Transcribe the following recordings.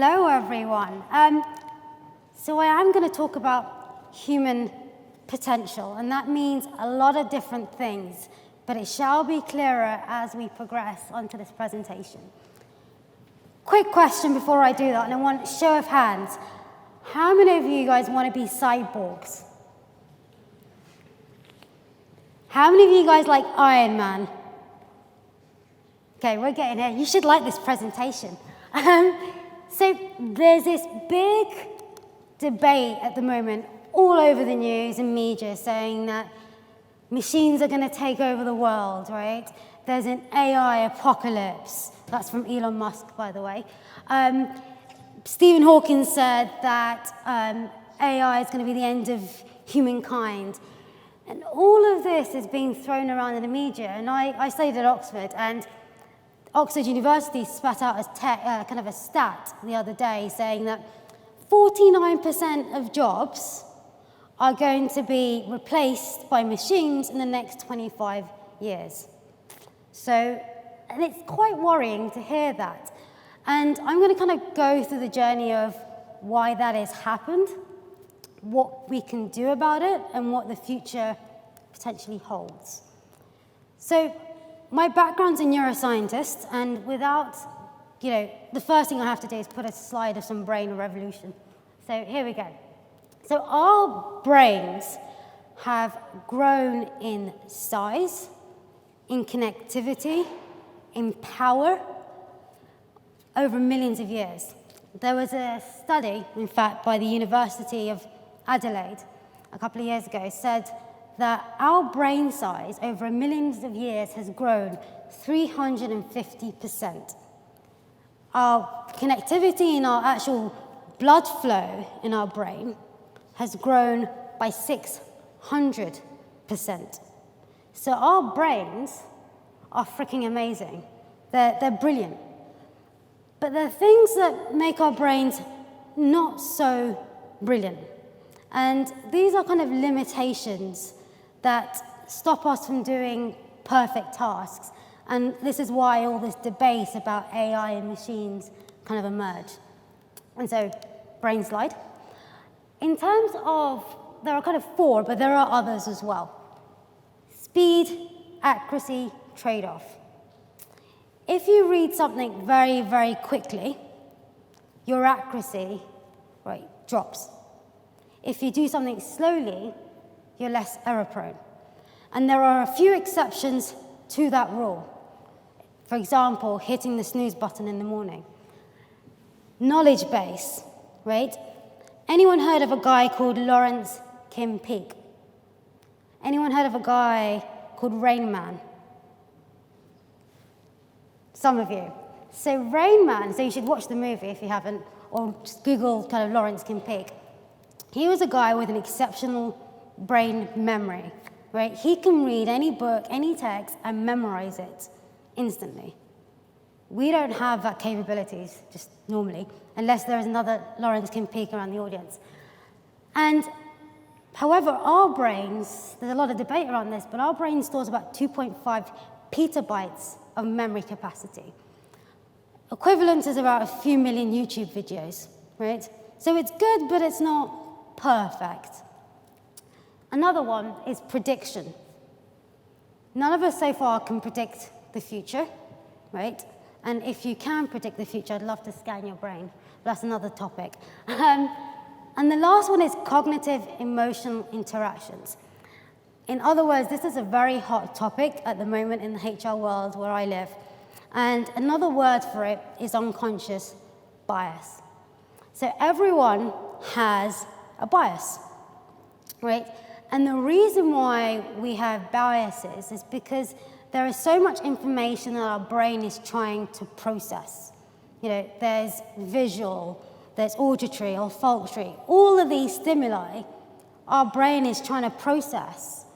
Hello, everyone. So I am going to talk about human potential, and that means a lot of different things, but it shall be clearer as we progress onto this presentation. Quick question before I do that, and I want a show of hands. How many of you guys want to be cyborgs? How many of you guys like Iron Man? Okay, we're getting here. You should like this presentation. So there's this big debate at the moment all over the news and media saying that machines are going to take over the world, right? There's an AI apocalypse. That's from Elon Musk, by the way. Stephen Hawking said that AI is going to be the end of humankind. And all of this is being thrown around in the media. And I studied at Oxford, and Oxford University spat out kind of a stat the other day saying that 49% of jobs are going to be replaced by machines in the next 25 years. So, and it's quite worrying to hear that. And I'm going to kind of go through the journey of why that has happened, what we can do about it, and what the future potentially holds. So, my background's a neuroscientist, and without, the first thing I have to do is put a slide of some brain revolution. So here we go. So our brains have grown in size, in connectivity, in power over millions of years. There was a study, in fact, by the University of Adelaide a couple of years ago, said that our brain size over millions of years has grown 350%. Our connectivity in our actual blood flow in our brain has grown by 600%. So our brains are freaking amazing. They're brilliant. But there are things that make our brains not so brilliant. And these are kind of limitations that stop us from doing perfect tasks. And this is why all this debate about AI and machines kind of emerged. And so, brain slide. In terms of, there are kind of four, but there are others as well. Speed, accuracy, trade-off. If you read something very, very quickly, your accuracy, drops. If you do something slowly, you're less error-prone. And there are a few exceptions to that rule. For example, hitting the snooze button in the morning. Knowledge base, right? Anyone heard of a guy called Lawrence Kim Peake? Anyone heard of a guy called Rain Man? Some of you. So Rain Man, so you should watch the movie if you haven't, or just Google kind of Lawrence Kim Peake. He was a guy with an exceptional brain memory, right? He can read any book, any text, and memorize it instantly. We don't have that capabilities, just normally, unless there is another Lawrence Kim Peake around the audience. And however, our brains, there's a lot of debate around this, but our brain stores about 2.5 petabytes of memory capacity. Equivalent is about a few million YouTube videos, right? So it's good, but it's not perfect. Another one is prediction. None of us so far can predict the future, right? And if you can predict the future, I'd love to scan your brain, but that's another topic. And the last one is cognitive emotional interactions. In other words, this is a very hot topic at the moment in the HR world where I live. And another word for it is unconscious bias. So everyone has a bias, right? And the reason why we have biases is because there is so much information that our brain is trying to process. There's visual, there's auditory, olfactory, all of these stimuli our brain is trying to process.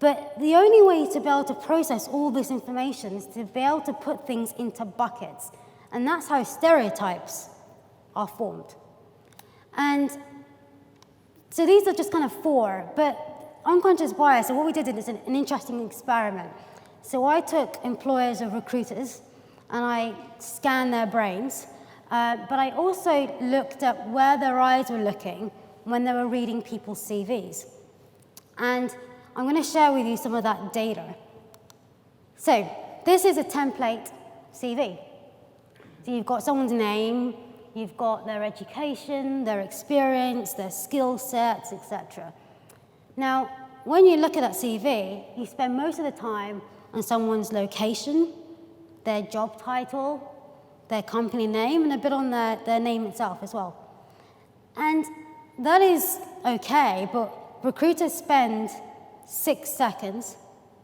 But the only way to be able to process all this information is to be able to put things into buckets. And that's how stereotypes are formed. And so these are just kind of four, but unconscious bias, so what we did is an interesting experiment. So I took employers of recruiters, and I scanned their brains, But I also looked at where their eyes were looking when they were reading people's CVs. And I'm going to share with you some of that data. So this is a template CV. So you've got someone's name, you've got their education, their experience, their skill sets, etc. Now, when you look at that CV, you spend most of the time on someone's location, their job title, their company name, and a bit on their name itself as well. And that is okay, but recruiters spend 6 seconds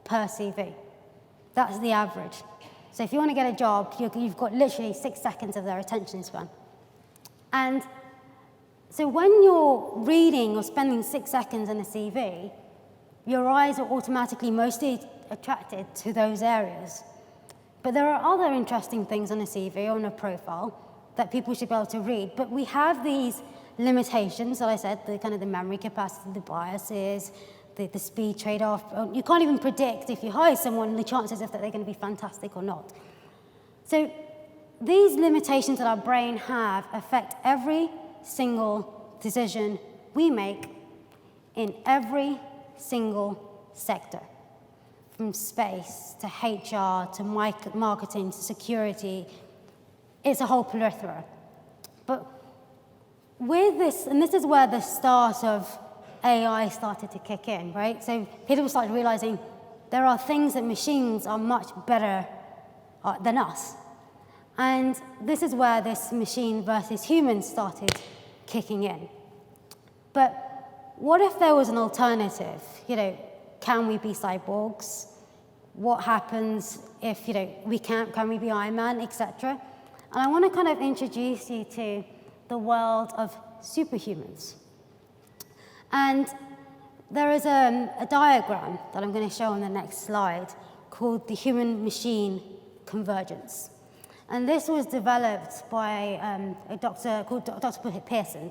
per CV. That's the average. So if you want to get a job, you've got literally 6 seconds of their attention span. And so when you're reading or spending 6 seconds on a CV, your eyes are automatically mostly attracted to those areas. But there are other interesting things on a CV or on a profile that people should be able to read. But we have these limitations that I said, the memory capacity, the biases, the speed trade-off. You can't even predict if you hire someone the chances if that they're going to be fantastic or not. So these limitations that our brain have affect every single decision we make in every single sector, from space to HR to marketing to security. It's a whole plethora. But with this, and this is where the start of AI started to kick in, right? So people started realizing there are things that machines are much better than us. And this is where this machine versus human started kicking in. But what if there was an alternative? Can we be cyborgs? What happens if, we can't, can we be Iron Man, etc.? And I want to kind of introduce you to the world of superhumans. And there is a diagram that I'm going to show on the next slide called the human-machine convergence. And this was developed by a doctor called Dr. Pearson.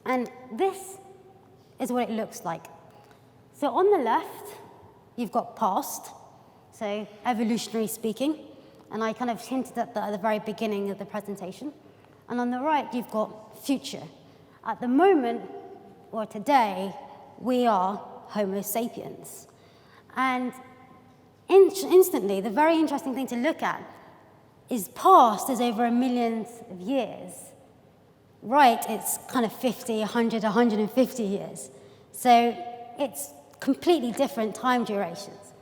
And this is what it looks like. So on the left, you've got past, so evolutionary speaking. And I kind of hinted at that at the very beginning of the presentation. And on the right, you've got future. At the moment, or today, we are Homo sapiens. And instantly, the very interesting thing to look at is past is over 1 million of years. Right, it's kind of 50, 100, 150 years. So it's completely different time durations.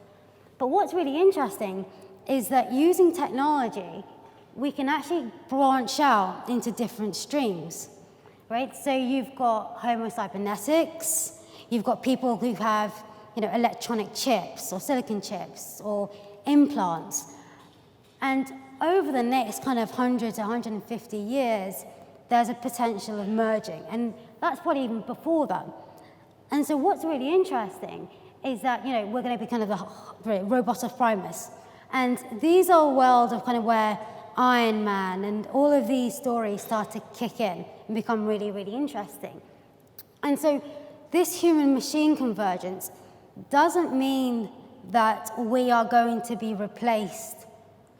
But what's really interesting is that using technology, we can actually branch out into different streams, right? So you've got Homo cybernetics, you've got people who have, electronic chips or silicon chips or implants. And over the next kind of 100 to 150 years, there's a potential of merging. And that's probably even before that. And so what's really interesting is that, we're going to be kind of the robot of Primus. And these are a world of kind of where Iron Man and all of these stories start to kick in and become really, really interesting. And so this human-machine convergence doesn't mean that we are going to be replaced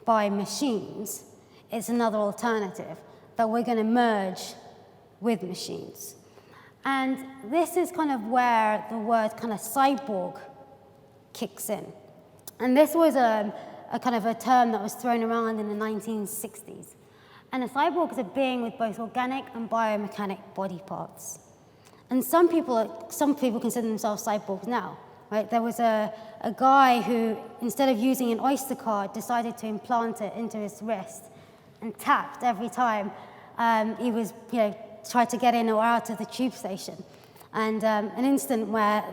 by machines. It's another alternative, that we're going to merge with machines. And this is kind of where the word kind of cyborg kicks in. And this was a kind of a term that was thrown around in the 1960s. And a cyborg is a being with both organic and biomechanic body parts. And some people consider themselves cyborgs now, right? There was a guy who, instead of using an Oyster card, decided to implant it into his wrist and tapped every time he was, tried to get in or out of the tube station. And an instant where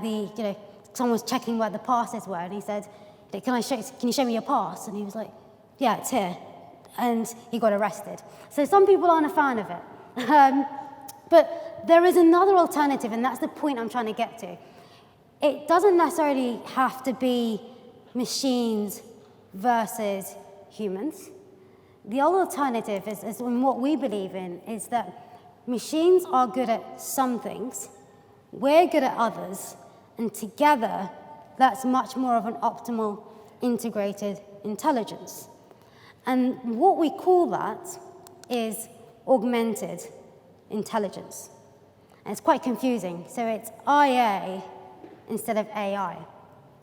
someone was checking where the passes were, and he said, can you show me your pass? And he was like, yeah, it's here. And he got arrested. So some people aren't a fan of it. But there is another alternative, and that's the point I'm trying to get to. It doesn't necessarily have to be machines versus humans. The other alternative is what we believe in, is that machines are good at some things, we're good at others, and together, that's much more of an optimal integrated intelligence. And what we call that is augmented intelligence. And it's quite confusing. So it's IA instead of AI.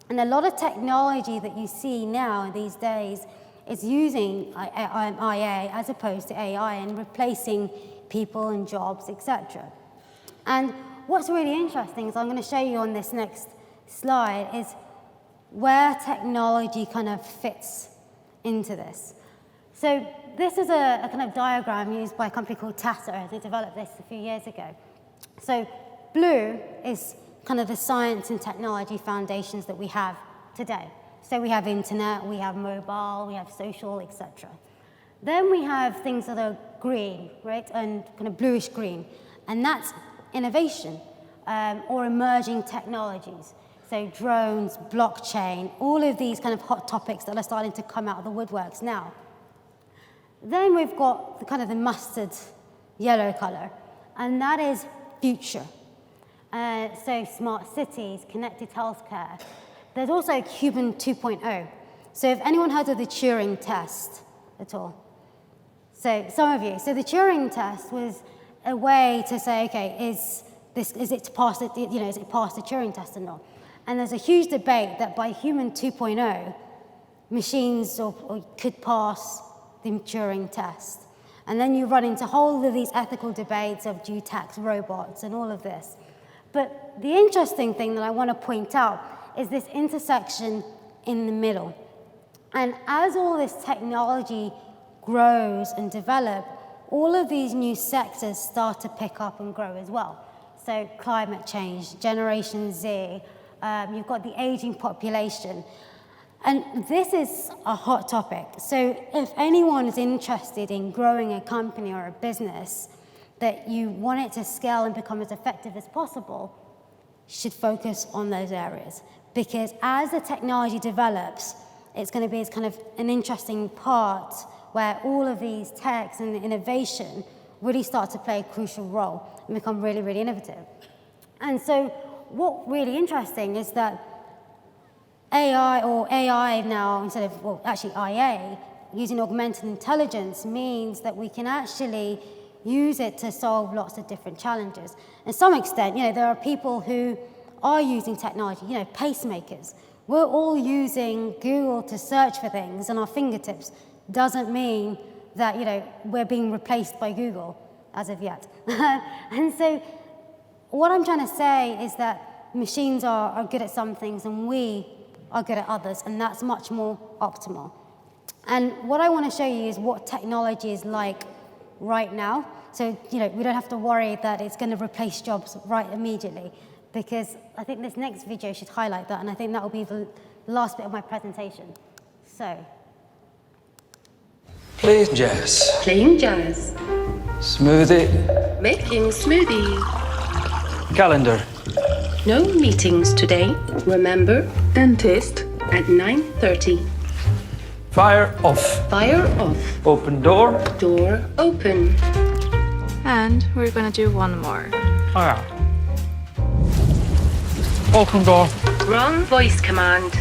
And a lot of technology that you see now these days is using IA as opposed to AI and replacing people and jobs, etc. And what's really interesting is I'm going to show you on this next slide is where technology kind of fits into this. So this is a kind of diagram used by a company called Tata. They developed this a few years ago. So blue is kind of the science and technology foundations that we have today. So we have internet, we have mobile, we have social, etc. Then we have things that are green, right, and kind of bluish green, and that's innovation or emerging technologies. So drones, blockchain, all of these kind of hot topics that are starting to come out of the woodworks now. Then we've got the kind of the mustard yellow color, and that is future. So smart cities, connected healthcare. There's also human 2.0. So if anyone heard of the Turing test at all? So some of you. So the Turing test was a way to say, okay, is it past the Turing test or not? And there's a huge debate that by human 2.0, machines could pass the Turing test. And then you run into whole of these ethical debates of do you tax robots and all of this. But the interesting thing that I want to point out is this intersection in the middle. And as all this technology grows and develops, all of these new sectors start to pick up and grow as well. So climate change, Generation Z, you've got the aging population. And this is a hot topic. So if anyone is interested in growing a company or a business that you want it to scale and become as effective as possible, you should focus on those areas. Because as the technology develops, it's going to be kind of an interesting part where all of these techs and innovation really start to play a crucial role and become really, really innovative. And so what's really interesting is that AI now, instead of, well, actually IA, using augmented intelligence means that we can actually use it to solve lots of different challenges. And to some extent, there are people who are using technology, pacemakers. We're all using Google to search for things on our fingertips. Doesn't mean that, we're being replaced by Google as of yet. And so what I'm trying to say is that machines are good at some things and we are good at others, and that's much more optimal. And what I want to show you is what technology is like right now. So, we don't have to worry that it's going to replace jobs right immediately, because I think this next video should highlight that, and I think that will be the last bit of my presentation. So. Playing jazz. Playing jazz. Smoothie. Making smoothie. Calendar. No meetings today. Remember, dentist at 9:30. Fire off. Fire off. Open door. Door open. And we're gonna do one more. Oh yeah. Open door. Wrong voice command.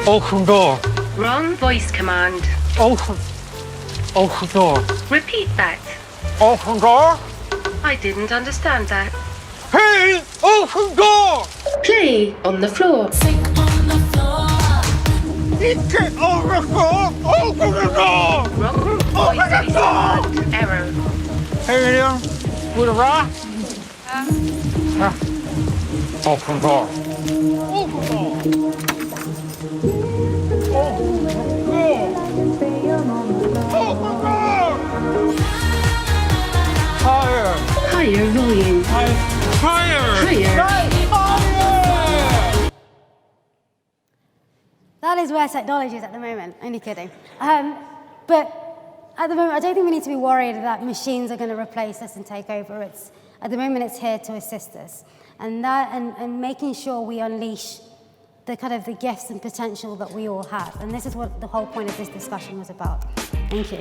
Open door. Wrong voice command. Open. Open door. Repeat that. Open door. I didn't understand that. Hey! Open door! Play on the floor. Get over the floor! Open the door! Wrong voice command. Error. Hey William, with a rat? Open door. Open door. Open door. Higher. Higher volume. Higher. Higher. That is where technology is at the moment, only kidding. But at the moment, I don't think we need to be worried that machines are going to replace us and take over. At the moment, it's here to assist us. And making sure we unleash the kind of the gifts and potential that we all have. And this is what the whole point of this discussion was about. Thank you.